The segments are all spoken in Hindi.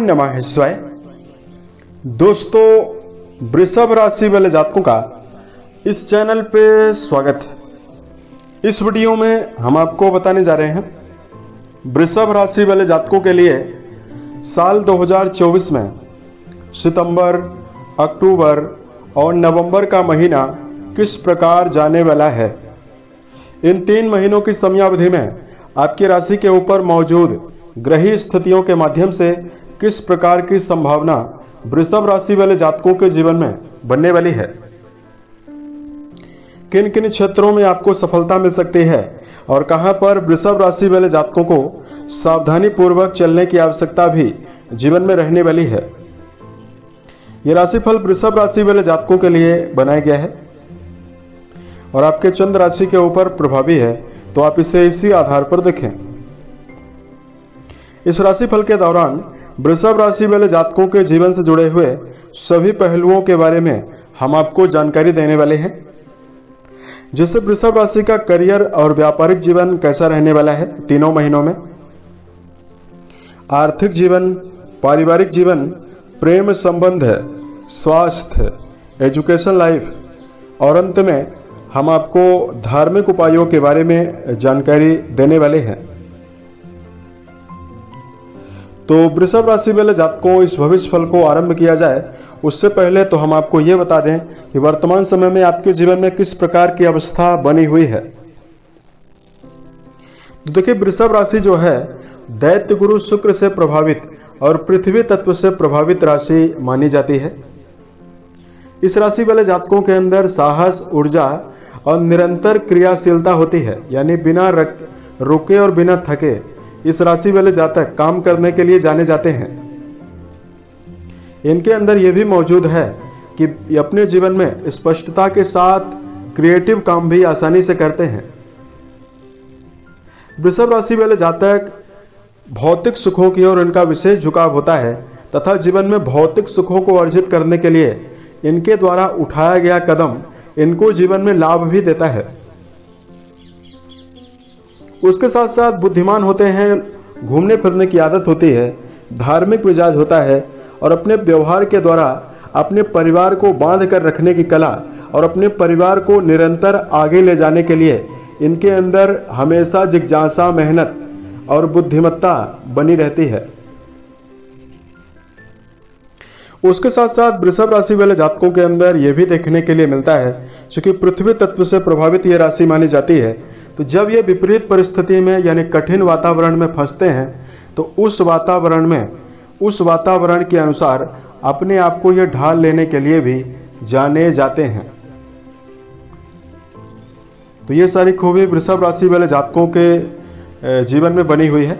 नमः शिवाय। दोस्तों, वृषभ राशि वाले जातकों का इस चैनल पे स्वागत है। इस वीडियो में हम आपको बताने जा रहे हैं वृषभ राशि वाले जातकों के लिए साल 2024 में सितंबर, अक्टूबर और नवंबर का महीना किस प्रकार जाने वाला है। इन 3 महीनों की समयावधि में आपकी राशि के ऊपर मौजूद ग्रही स्थितियों के माध्यम से किस प्रकार की संभावना वृषभ राशि वाले जातकों के जीवन में बनने वाली है, किन किन क्षेत्रों में आपको सफलता मिल सकती है और कहां पर वृषभ राशि वाले जातकों को सावधानी पूर्वक चलने की आवश्यकता भी जीवन में रहने वाली है। यह राशिफल वृषभ राशि वाले जातकों के लिए बनाया गया है और आपके चंद्र राशि के ऊपर प्रभावी है, तो आप इसे इसी आधार पर देखें। इस राशिफल के दौरान वृषभ राशि वाले जातकों के जीवन से जुड़े हुए सभी पहलुओं के बारे में हम आपको जानकारी देने वाले हैं, जैसे वृषभ राशि का करियर और व्यापारिक जीवन कैसा रहने वाला है तीनों महीनों में, आर्थिक जीवन, पारिवारिक जीवन, प्रेम संबंध, स्वास्थ्य, एजुकेशन लाइफ और अंत में हम आपको धार्मिक उपायों के बारे में जानकारी देने वाले हैं। तो वृषभ राशि वाले जातकों, इस भविष्य फल को आरंभ किया जाए उससे पहले तो हम आपको यह बता दें कि वर्तमान समय में आपके जीवन में किस प्रकार की अवस्था बनी हुई है। तो देखिए, वृषभ राशि जो है दैत्य गुरु शुक्र से प्रभावित और पृथ्वी तत्व से प्रभावित राशि मानी जाती है। इस राशि वाले जातकों के अंदर साहस, ऊर्जा और निरंतर क्रियाशीलता होती है, यानी बिना रुके और बिना थके इस राशि वाले जातक काम करने के लिए जाने जाते हैं। इनके अंदर यह भी मौजूद है कि अपने जीवन में स्पष्टता के साथ क्रिएटिव काम भी आसानी से करते हैं। वृषभ राशि वाले जातक भौतिक सुखों की ओर इनका विशेष झुकाव होता है तथा जीवन में भौतिक सुखों को अर्जित करने के लिए इनके द्वारा उठाया गया कदम इनको जीवन में लाभ भी देता है। उसके साथ साथ बुद्धिमान होते हैं, घूमने फिरने की आदत होती है, धार्मिक मिजाज होता है और अपने व्यवहार के द्वारा अपने परिवार को बांध कर रखने की कला और अपने परिवार को निरंतर आगे ले जाने के लिए इनके अंदर हमेशा जिज्ञासा, मेहनत और बुद्धिमत्ता बनी रहती है। उसके साथ साथ वृषभ राशि वाले जातकों के अंदर यह भी देखने के लिए मिलता है, क्योंकि पृथ्वी तत्व से प्रभावित यह राशि मानी जाती है, तो जब ये विपरीत परिस्थिति में यानी कठिन वातावरण में फंसते हैं तो उस वातावरण के अनुसार अपने आप को ये ढाल लेने के लिए भी जाने जाते हैं। तो ये सारी खूबी वृषभ राशि वाले जातकों के जीवन में बनी हुई है।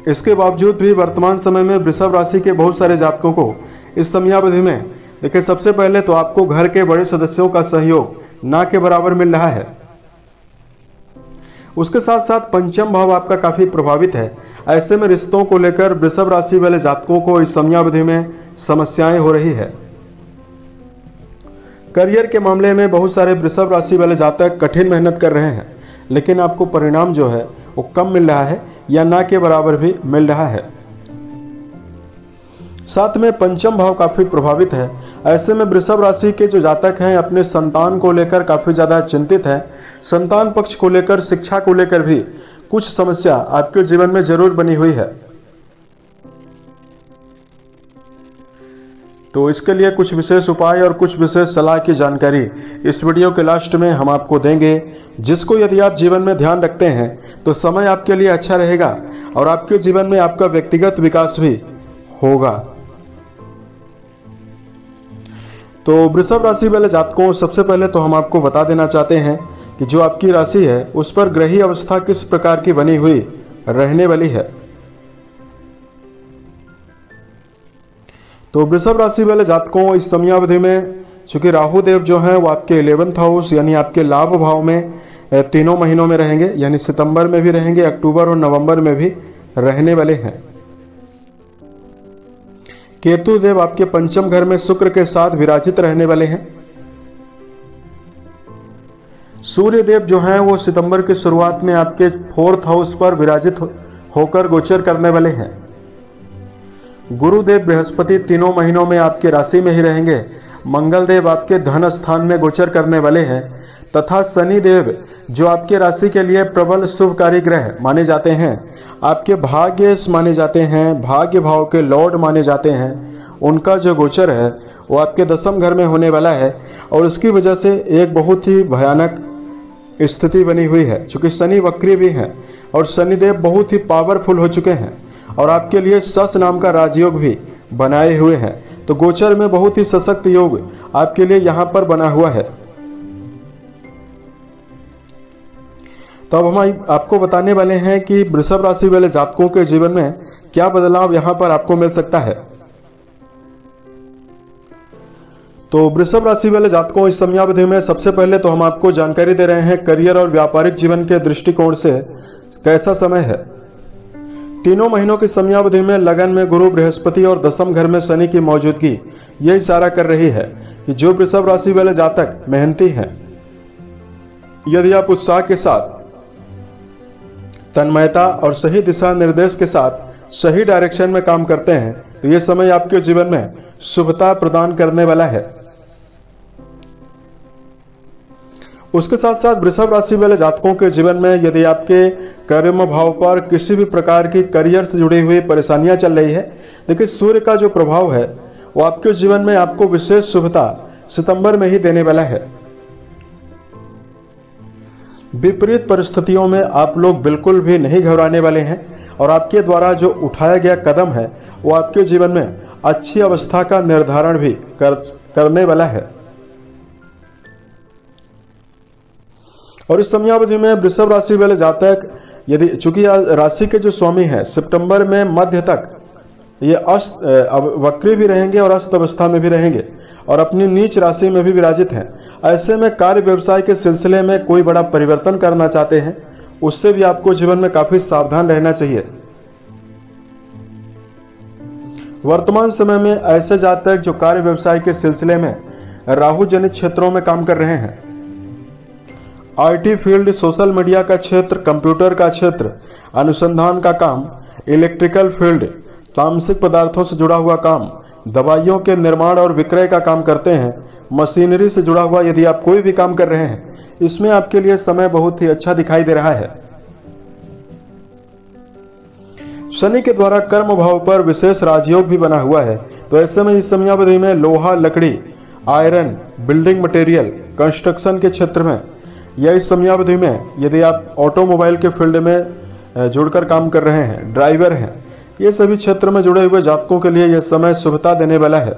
इसके बावजूद भी वर्तमान समय में वृषभ राशि के बहुत सारे जातकों को इस समयावधि में देखिए, सबसे पहले तो आपको घर के बड़े सदस्यों का सहयोग ना के बराबर मिल रहा है। उसके साथ साथ पंचम भाव आपका काफी प्रभावित है। ऐसे में रिश्तों को लेकर वृषभ राशि वाले जातकों को इस समयावधि में समस्याएं हो रही है। करियर के मामले में बहुत सारे वृषभ राशि वाले जातक कठिन मेहनत कर रहे हैं, लेकिन आपको परिणाम जो है वो कम मिल रहा है या ना के बराबर भी मिल रहा है। साथ में पंचम भाव काफी प्रभावित है। ऐसे में वृषभ राशि के जो जातक हैं अपने संतान को लेकर काफी ज्यादा चिंतित हैं। संतान पक्ष को लेकर, शिक्षा को लेकर भी कुछ समस्या आपके जीवन में जरूर बनी हुई है। तो इसके लिए कुछ विशेष उपाय और कुछ विशेष सलाह की जानकारी इस वीडियो के लास्ट में हम आपको देंगे, जिसको यदि आप जीवन में ध्यान रखते हैं तो समय आपके लिए अच्छा रहेगा और आपके जीवन में आपका व्यक्तिगत विकास भी होगा। तो वृषभ राशि वाले जातकों, सबसे पहले तो हम आपको बता देना चाहते हैं कि जो आपकी राशि है उस पर ग्रही अवस्था किस प्रकार की बनी हुई रहने वाली है। तो वृषभ राशि वाले जातकों, इस समयावधि में चूंकि राहु देव जो है वो आपके 11th हाउस यानी आपके लाभ भाव में तीनों महीनों में रहेंगे, यानी सितंबर में भी रहेंगे, अक्टूबर और नवंबर में भी रहने वाले हैं। केतु देव आपके पंचम घर में शुक्र के साथ विराजित रहने वाले हैं। सूर्य देव जो हैं वो सितंबर की शुरुआत में आपके 4th हाउस पर विराजित होकर गोचर करने वाले हैं। गुरुदेव बृहस्पति तीनों महीनों में आपकी राशि में ही रहेंगे। मंगल देव आपके धन स्थान में गोचर करने वाले हैं तथा शनि देव जो आपके राशि के लिए प्रबल शुभकारी ग्रह माने जाते हैं, आपके भाग्य माने जाते हैं, भाग्य भाव के लॉर्ड माने जाते हैं, उनका जो गोचर है वो आपके 10वें घर में होने वाला है और इसकी वजह से एक बहुत ही भयानक स्थिति बनी हुई है। चूंकि शनि वक्री भी हैं और शनिदेव बहुत ही पावरफुल हो चुके हैं और आपके लिए सस नाम का राजयोग भी बनाए हुए हैं। तो गोचर में बहुत ही सशक्त योग आपके लिए यहां पर बना हुआ है। तो अब हम आपको बताने वाले हैं कि वृषभ राशि वाले जातकों के जीवन में क्या बदलाव यहां पर आपको मिल सकता है। तो वृषभ राशि वाले जातकों इस समयावधि में सबसे पहले तो हम आपको जानकारी दे रहे हैं करियर और व्यापारिक जीवन के दृष्टिकोण से कैसा समय है। तीनों महीनों की समयावधि में लगन में गुरु बृहस्पति और 10वें घर में शनि की मौजूदगी यह इशारा कर रही है कि जो वृषभ राशि वाले जातक मेहनती हैं, यदि आप उत्साह के साथ, तन्मयता और सही दिशा निर्देश के साथ सही डायरेक्शन में काम करते हैं तो यह समय आपके जीवन में शुभता प्रदान करने वाला है। उसके साथ साथ वृषभ राशि वाले जातकों के जीवन में यदि आपके कर्म भाव पर किसी भी प्रकार की करियर से जुड़ी हुई परेशानियां चल रही है, देखिए सूर्य का जो प्रभाव है वो आपके जीवन में आपको विशेष शुभता सितंबर में ही देने वाला है। विपरीत परिस्थितियों में आप लोग बिल्कुल भी नहीं घबराने वाले हैं और आपके द्वारा जो उठाया गया कदम है वो आपके जीवन में अच्छी अवस्था का निर्धारण भी करने वाला है। और इस समयावधि में वृषभ राशि वाले जातक यदि चूंकि राशि के जो स्वामी हैं सितंबर में मध्य तक ये वक्री भी रहेंगे और अस्त अवस्था में भी रहेंगे और अपनी नीच राशि में भी विराजित हैं। ऐसे में कार्य व्यवसाय के सिलसिले में कोई बड़ा परिवर्तन करना चाहते हैं, उससे भी आपको जीवन में काफी सावधान रहना चाहिए। वर्तमान समय में ऐसे जातक जो कार्य व्यवसाय के सिलसिले में राहु जनित क्षेत्रों में काम कर रहे हैं, आईटी फील्ड, सोशल मीडिया का क्षेत्र, कंप्यूटर का क्षेत्र, अनुसंधान का काम, इलेक्ट्रिकल फील्ड, तामसिक पदार्थों से जुड़ा हुआ काम, दवाइयों के निर्माण और विक्रय का काम करते हैं, मशीनरी से जुड़ा हुआ यदि आप कोई भी काम कर रहे हैं, इसमें आपके लिए समय बहुत ही अच्छा दिखाई दे रहा है। शनि के द्वारा कर्म भाव पर विशेष राजयोग भी बना हुआ है, तो ऐसे में इस समयावधि में लोहा, लकड़ी, आयरन, बिल्डिंग मटेरियल, कंस्ट्रक्शन के क्षेत्र में या इस समयावधि में यदि आप ऑटोमोबाइल के फील्ड में जुड़कर काम कर रहे हैं, ड्राइवर हैं, ये सभी क्षेत्र में जुड़े हुए जातकों के लिए यह समय शुभता देने वाला है।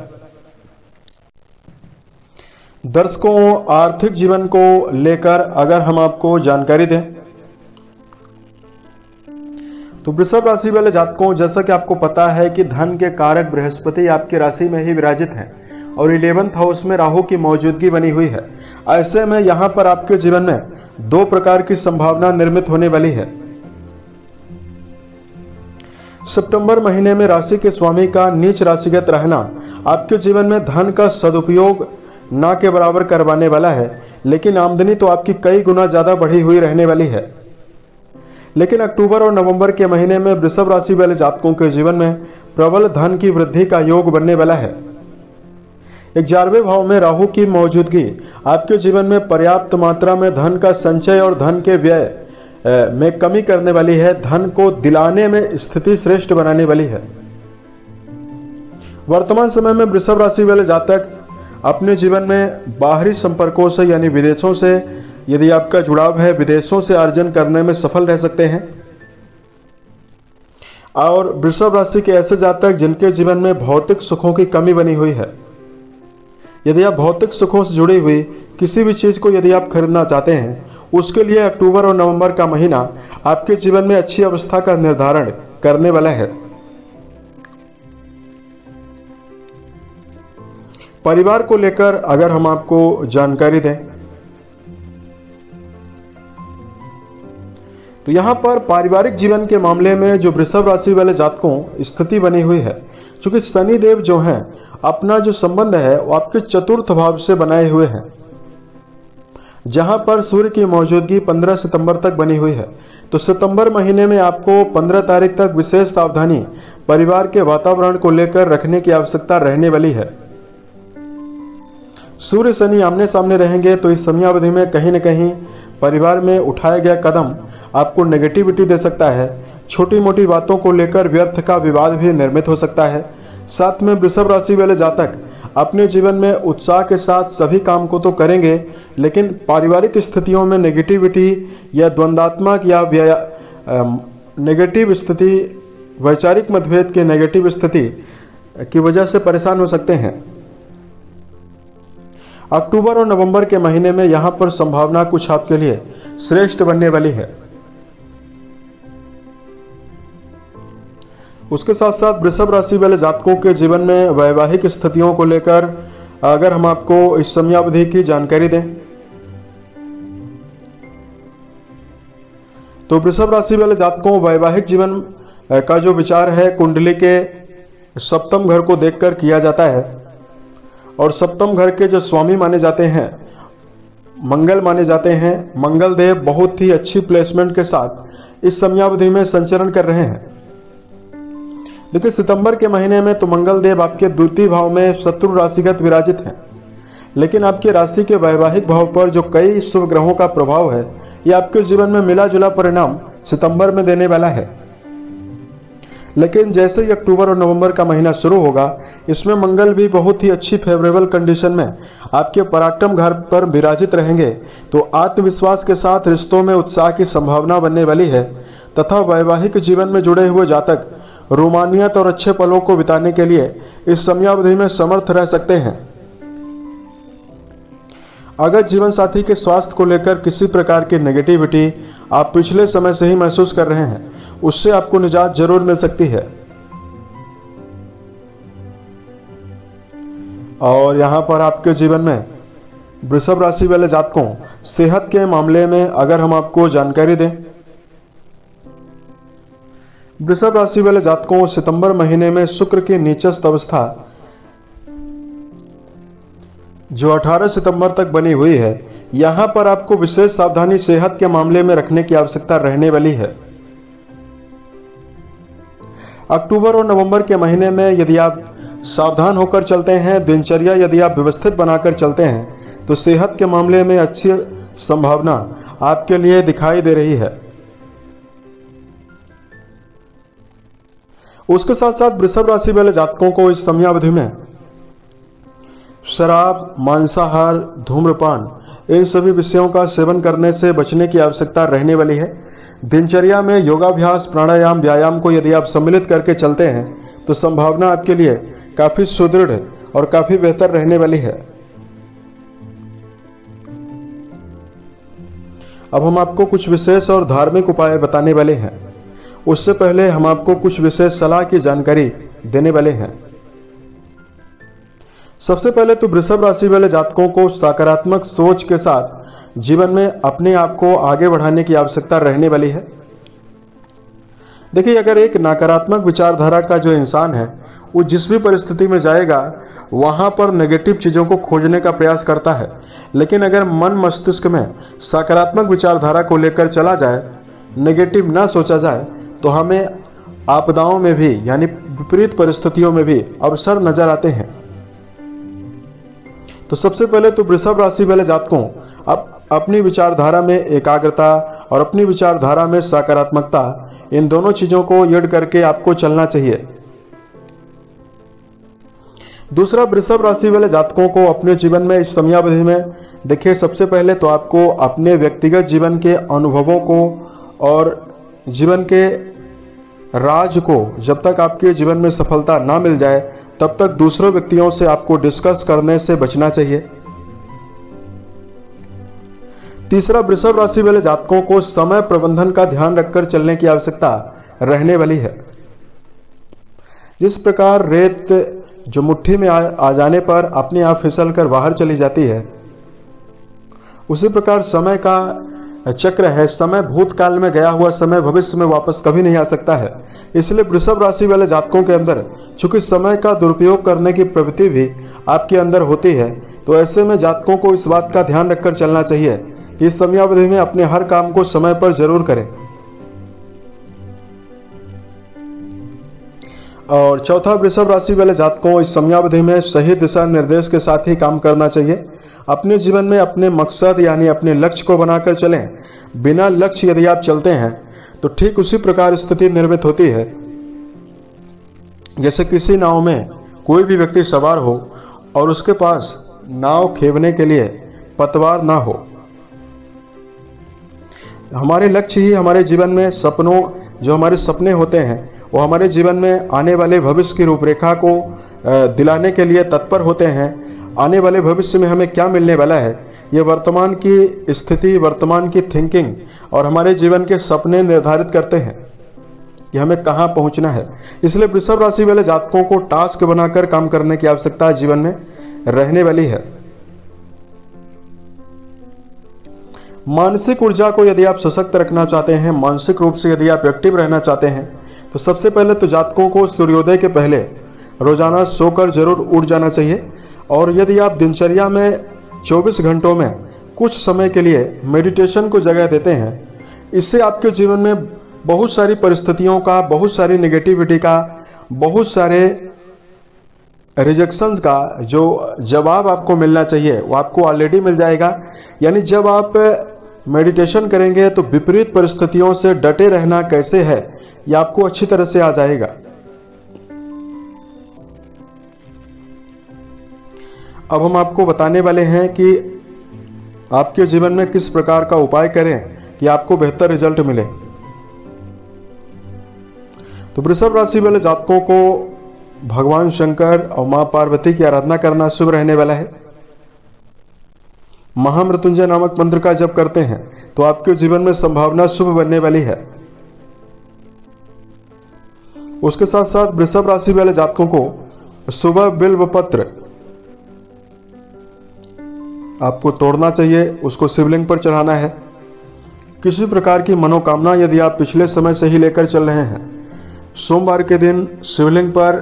दर्शकों, आर्थिक जीवन को लेकर अगर हम आपको जानकारी दें तो वृषभ राशि वाले जातकों, जैसा कि आपको पता है कि धन के कारक बृहस्पति आपकी राशि में ही विराजित हैं और 11th हाउस में राहु की मौजूदगी बनी हुई है। ऐसे में यहां पर आपके जीवन में दो प्रकार की संभावना निर्मित होने वाली है। सितंबर महीने में राशि के स्वामी का नीच राशिगत रहना आपके जीवन में धन का सदुपयोग ना के बराबर करवाने वाला है, लेकिन आमदनी तो आपकी कई गुना ज्यादा बढ़ी हुई रहने वाली है। लेकिन अक्टूबर और नवंबर के महीने में वृषभ राशि वाले जातकों के जीवन में प्रबल धन की वृद्धि का योग बनने वाला है। 11वें भाव में राहु की मौजूदगी आपके जीवन में पर्याप्त मात्रा में धन का संचय और धन के व्यय में कमी करने वाली है, धन को दिलाने में स्थिति श्रेष्ठ बनाने वाली है। वर्तमान समय में वृषभ राशि वाले जातक अपने जीवन में बाहरी संपर्कों से यानी विदेशों से यदि आपका जुड़ाव है, विदेशों से अर्जन करने में सफल रह सकते हैं। और वृषभ राशि के ऐसे जातक जिनके जीवन में भौतिक सुखों की कमी बनी हुई है, यदि आप भौतिक सुखों से जुड़ी हुई किसी भी चीज को यदि आप खरीदना चाहते हैं, उसके लिए अक्टूबर और नवंबर का महीना आपके जीवन में अच्छी अवस्था का निर्धारण करने वाला है। परिवार को लेकर अगर हम आपको जानकारी दें तो यहां पर पारिवारिक जीवन के मामले में जो वृषभ राशि वाले जातकों स्थिति बनी हुई है, क्योंकि शनि देव जो हैं अपना जो संबंध है वो आपके चतुर्थ भाव से बनाए हुए हैं, जहां पर सूर्य की मौजूदगी 15 सितंबर तक बनी हुई है। तो सितंबर महीने में आपको 15 तारीख तक विशेष सावधानी परिवार के वातावरण को लेकर रखने की आवश्यकता रहने वाली है। सूर्य शनि आमने सामने रहेंगे तो इस समयावधि में कहीं न कहीं परिवार में उठाया गया कदम आपको नेगेटिविटी दे सकता है। छोटी मोटी बातों को लेकर व्यर्थ का विवाद भी निर्मित हो सकता है। साथ में वृषभ राशि वाले जातक अपने जीवन में उत्साह के साथ सभी काम को तो करेंगे, लेकिन पारिवारिक स्थितियों में नेगेटिविटी या द्वंद्वात्मक या नेगेटिव स्थिति, वैचारिक मतभेद के नेगेटिव स्थिति की वजह से परेशान हो सकते हैं। अक्टूबर और नवंबर के महीने में यहां पर संभावना कुछ आपके लिए श्रेष्ठ बनने वाली है। उसके साथ साथ वृषभ राशि वाले जातकों के जीवन में वैवाहिक स्थितियों को लेकर अगर हम आपको इस समयावधि की जानकारी दें तो वृषभ राशि वाले जातकों वैवाहिक जीवन का जो विचार है कुंडली के सप्तम घर को देखकर किया जाता है, और सप्तम घर के जो स्वामी माने जाते हैं मंगल माने जाते हैं। मंगल देव बहुत ही अच्छी प्लेसमेंट के साथ इस समयावधि में संचरण कर रहे हैं। देखिए, सितंबर के महीने में तो मंगल देव आपके द्वितीय भाव में शत्रु राशिगत विराजित हैं, लेकिन आपकी राशि के वैवाहिक भाव पर जो कई शुभ ग्रहों का प्रभाव है यह आपके जीवन में मिला जुला परिणाम सितंबर में देने वाला है। लेकिन जैसे ही अक्टूबर और नवंबर का महीना शुरू होगा, इसमें मंगल भी बहुत ही अच्छी फेवरेबल कंडीशन में आपके पराक्रम घर पर विराजित रहेंगे, तो आत्मविश्वास के साथ रिश्तों में उत्साह की संभावना बनने वाली है तथा वैवाहिक जीवन में जुड़े हुए जातक रोमानियत और अच्छे पलों को बिताने के लिए इस समयावधि में समर्थ रह सकते हैं। अगर जीवन साथी के स्वास्थ्य को लेकर किसी प्रकार की नेगेटिविटी आप पिछले समय से ही महसूस कर रहे हैं, उससे आपको निजात जरूर मिल सकती है। और यहां पर आपके जीवन में वृषभ राशि वाले जातकों सेहत के मामले में अगर हम आपको जानकारी दें, वृषभ राशि वाले जातकों सितंबर महीने में शुक्र की नीचस्थ अवस्था जो 18 सितंबर तक बनी हुई है, यहां पर आपको विशेष सावधानी सेहत के मामले में रखने की आवश्यकता रहने वाली है। अक्टूबर और नवंबर के महीने में यदि आप सावधान होकर चलते हैं, दिनचर्या यदि आप व्यवस्थित बनाकर चलते हैं, तो सेहत के मामले में अच्छी संभावना आपके लिए दिखाई दे रही है। उसके साथ साथ वृषभ राशि वाले जातकों को इस समयावधि में शराब, मांसाहार, धूम्रपान इन सभी विषयों का सेवन करने से बचने की आवश्यकता रहने वाली है। दिनचर्या में योगाभ्यास, प्राणायाम, व्यायाम को यदि आप सम्मिलित करके चलते हैं तो संभावना आपके लिए काफी सुदृढ़ और काफी बेहतर रहने वाली है। अब हम आपको कुछ विशेष और धार्मिक उपाय बताने वाले हैं। उससे पहले हम आपको कुछ विशेष सलाह की जानकारी देने वाले हैं। सबसे पहले तो वृषभ राशि वाले जातकों को सकारात्मक सोच के साथ जीवन में अपने आप को आगे बढ़ाने की आवश्यकता रहने वाली है। देखिए, अगर एक नकारात्मक विचारधारा का जो इंसान है वो जिस भी परिस्थिति में जाएगा वहां पर नेगेटिव चीजों को खोजने का प्रयास करता है, लेकिन अगर मन मस्तिष्क में सकारात्मक विचारधारा को लेकर चला जाए, नेगेटिव ना सोचा जाए, तो हमें आपदाओं में भी यानी विपरीत परिस्थितियों में भी अवसर नजर आते हैं। तो सबसे पहले तो वृषभ राशि वाले जातकों अपनी विचारधारा में एकाग्रता और अपनी विचारधारा में सकारात्मकता, इन दोनों चीजों को ऐड करके आपको चलना चाहिए। दूसरा, वृषभ राशि वाले जातकों को अपने जीवन में इस समयावधि में देखिए, सबसे पहले तो आपको अपने व्यक्तिगत जीवन के अनुभवों को और जीवन के राज को जब तक आपके जीवन में सफलता ना मिल जाए तब तक दूसरों व्यक्तियों से आपको डिस्कस करने से बचना चाहिए। तीसरा, वृषभ राशि वाले जातकों को समय प्रबंधन का ध्यान रखकर चलने की आवश्यकता रहने वाली है। जिस प्रकार रेत जो मुट्ठी में आ जाने पर अपने आप फिसल कर बाहर चली जाती है, उसी प्रकार समय का चक्र है। समय भूतकाल में गया हुआ समय भविष्य में वापस कभी नहीं आ सकता है। इसलिए वृषभ राशि वाले जातकों के अंदर चूंकि समय का दुरुपयोग करने की प्रवृत्ति भी आपके अंदर होती है, तो ऐसे में जातकों को इस बात का ध्यान रखकर चलना चाहिए कि इस समयावधि में अपने हर काम को समय पर जरूर करें। और चौथा, वृषभ राशि वाले जातकों इस समयावधि में सही दिशा निर्देश के साथ ही काम करना चाहिए। अपने जीवन में अपने मकसद यानी अपने लक्ष्य को बनाकर चलें। बिना लक्ष्य यदि आप चलते हैं तो ठीक उसी प्रकार स्थिति निर्मित होती है जैसे किसी नाव में कोई भी व्यक्ति सवार हो और उसके पास नाव खेवने के लिए पतवार ना हो। हमारे लक्ष्य ही हमारे जीवन में सपनों, जो हमारे सपने होते हैं वो हमारे जीवन में आने वाले भविष्य की रूपरेखा को दिलाने के लिए तत्पर होते हैं। आने वाले भविष्य में हमें क्या मिलने वाला है, ये वर्तमान की स्थिति, वर्तमान की थिंकिंग और हमारे जीवन के सपने निर्धारित करते हैं कि हमें कहां पहुंचना है। इसलिए वृषभ राशि वाले जातकों को टास्क बनाकर काम करने की आवश्यकता जीवन में रहने वाली है। मानसिक ऊर्जा को यदि आप सशक्त रखना चाहते हैं, मानसिक रूप से यदि आप एक्टिव रहना चाहते हैं, तो सबसे पहले तो जातकों को सूर्योदय के पहले रोजाना सोकर जरूर उठ जाना चाहिए। और यदि आप दिनचर्या में 24 घंटों में कुछ समय के लिए मेडिटेशन को जगह देते हैं, इससे आपके जीवन में बहुत सारी परिस्थितियों का, बहुत सारी नेगेटिविटी का, बहुत सारे रिजेक्शंस का जो जवाब आपको मिलना चाहिए वो आपको ऑलरेडी मिल जाएगा। यानी जब आप मेडिटेशन करेंगे तो विपरीत परिस्थितियों से डटे रहना कैसे है ये आपको अच्छी तरह से आ जाएगा। अब हम आपको बताने वाले हैं कि आपके जीवन में किस प्रकार का उपाय करें कि आपको बेहतर रिजल्ट मिले। तो वृषभ राशि वाले जातकों को भगवान शंकर और मां पार्वती की आराधना करना शुभ रहने वाला है। महामृत्युंजय नामक मंत्र का जप करते हैं तो आपके जीवन में संभावना शुभ बनने वाली है। उसके साथ साथ वृषभ राशि वाले जातकों को सुबह बिल्व पत्र आपको तोड़ना चाहिए, उसको शिवलिंग पर चढ़ाना है। किसी प्रकार की मनोकामना यदि आप पिछले समय से ही लेकर चल रहे हैं, सोमवार के दिन शिवलिंग पर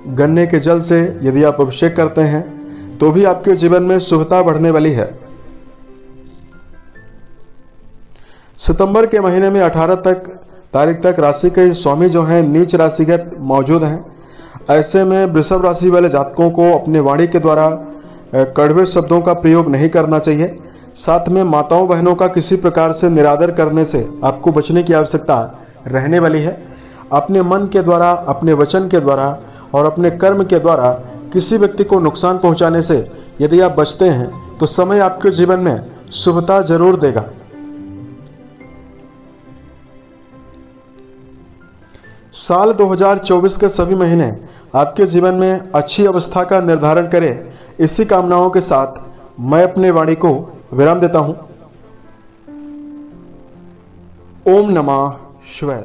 गन्ने के जल से यदि आप अभिषेक करते हैं तो भी आपके जीवन में शुभता बढ़ने वाली है। सितंबर के महीने में 18 तारीख तक राशि के स्वामी जो हैं नीच राशिगत मौजूद हैं। ऐसे में वृषभ राशि वाले जातकों को अपने वाणी के द्वारा कड़वे शब्दों का प्रयोग नहीं करना चाहिए। साथ में माताओं बहनों का किसी प्रकार से निरादर करने से आपको बचने की आवश्यकता रहने वाली है। अपने मन के द्वारा, अपने वचन के द्वारा और अपने कर्म के द्वारा किसी व्यक्ति को नुकसान पहुंचाने से यदि आप बचते हैं तो समय आपके जीवन में शुभता जरूर देगा। साल 2024 के सभी महीने आपके जीवन में अच्छी अवस्था का निर्धारण करें। इसी कामनाओं के साथ मैं अपने वाणी को विराम देता हूं। ओम नमः शिवाय।